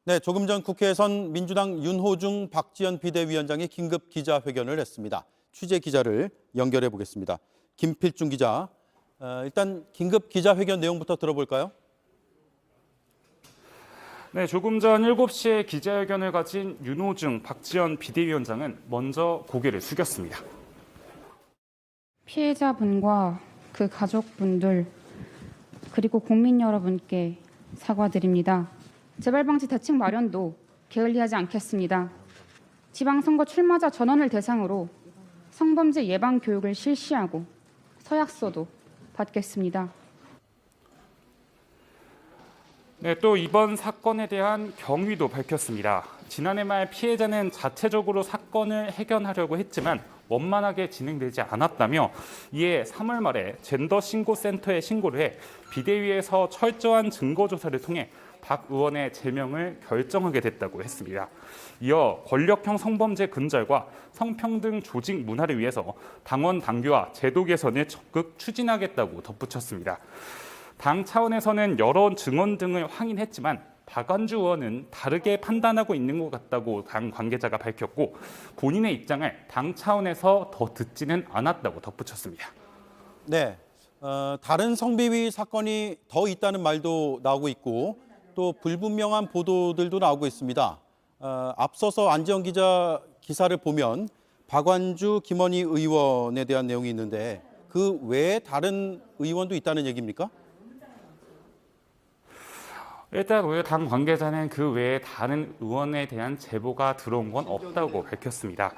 네, 조금 전 국회에선 민주당 윤호중 박지원 비대위원장이 긴급 기자회견을 했습니다. 취재 기자를 연결해 보겠습니다. 김필중 기자, 일단 긴급 기자회견 내용부터 들어볼까요? 네, 조금 전 7시에 기자회견을 가진 윤호중 박지원 비대위원장은 먼저 고개를 숙였습니다. 피해자분과 그 가족분들 그리고 국민 여러분께 사과드립니다. 재발방지 대책 마련도 게을리하지 않겠습니다. 지방선거 출마자 전원을 대상으로 성범죄 예방 교육을 실시하고 서약서도 받겠습니다. 네, 또 이번 사건에 대한 경위도 밝혔습니다. 지난해 말 피해자는 자체적으로 사건을 해결하려고 했지만 원만하게 진행되지 않았다며 이에 3월 말에 젠더신고센터에 신고를 해 비대위에서 철저한 증거조사를 통해 박 의원의 제명을 결정하게 됐다고 했습니다. 이어 권력형 성범죄 근절과 성평등 조직 문화를 위해서 당원 당규와 제도 개선을 적극 추진하겠다고 덧붙였습니다. 당 차원에서는 여러 증언 등을 확인했지만 박완주 의원은 다르게 판단하고 있는 것 같다고 당 관계자가 밝혔고 본인의 입장을 당 차원에서 더 듣지는 않았다고 덧붙였습니다. 네, 다른 성비위 사건이 더 있다는 말도 나오고 있고 또 불분명한 보도들도 나오고 있습니다. 앞서서 안지영 기자 기사를 보면 박완주, 김원희 의원에 대한 내용이 있는데 그 외에 다른 의원도 있다는 얘기입니까? 일단 오늘 당 관계자는 그 외에 다른 의원에 대한 제보가 들어온 건 없다고 밝혔습니다.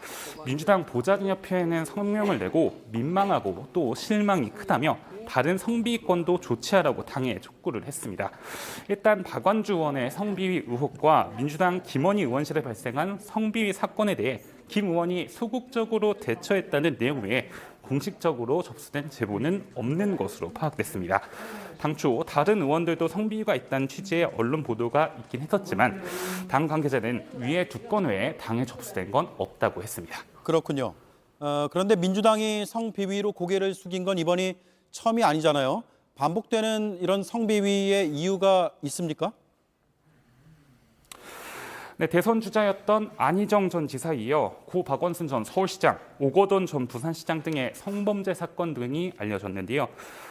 민주당 보좌진협회는 성명을 내고 민망하고 또 실망이 크다며 다른 성비위권도 조치하라고 당에 촉구를 했습니다. 일단 박완주 의원의 성비위 의혹과 민주당 김원희 의원실에 발생한 성비위 사건에 대해 김 의원이 소극적으로 대처했다는 내용 외에 공식적으로 접수된 제보는 없는 것으로 파악됐습니다. 당초 다른 의원들도 성비위가 있다는 취지의 언론 보도가 있긴 했었지만 당 관계자는 위의 2건 외에 당에 접수된 건 없다고 했습니다. 그렇군요. 그런데 민주당이 성비위로 고개를 숙인 건 이번이 처음이 아니잖아요. 반복되는 이런 성비위의 이유가 있습니까? 네, 대선 주자였던 안희정 전 지사에 이어 고 박원순 전 서울시장, 오거돈 전 부산시장 등의 성범죄 사건 등이 알려졌는데요.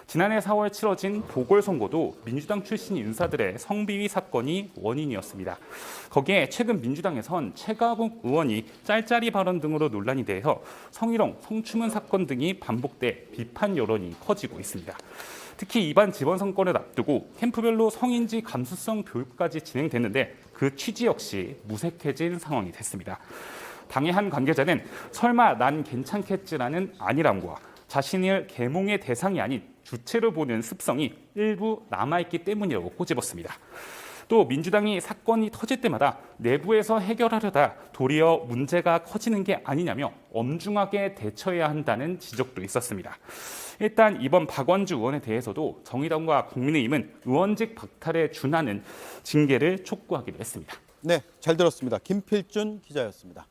지난해 4월 치러진 보궐선거도 민주당 출신 인사들의 성비위 사건이 원인이었습니다. 거기에 최근 민주당에선 최가국 의원이 짤짤이 발언 등으로 논란이 돼서 성희롱, 성추문 사건 등이 반복돼 비판 여론이 커지고 있습니다. 특히 이번 지방선거를 앞두고 캠프별로 성인지 감수성 교육까지 진행됐는데 그 취지 역시 무색해진 상황이 됐습니다. 당의 한 관계자는 설마 난 괜찮겠지라는 안일함과 자신을 계몽의 대상이 아닌 주체로 보는 습성이 일부 남아있기 때문이라고 꼬집었습니다. 또 민주당이 사건이 터질 때마다 내부에서 해결하려다 도리어 문제가 커지는 게 아니냐며 엄중하게 대처해야 한다는 지적도 있었습니다. 일단 이번 박완주 의원에 대해서도 정의당과 국민의힘은 의원직 박탈에 준하는 징계를 촉구하기로 했습니다. 네, 잘 들었습니다. 김필준 기자였습니다.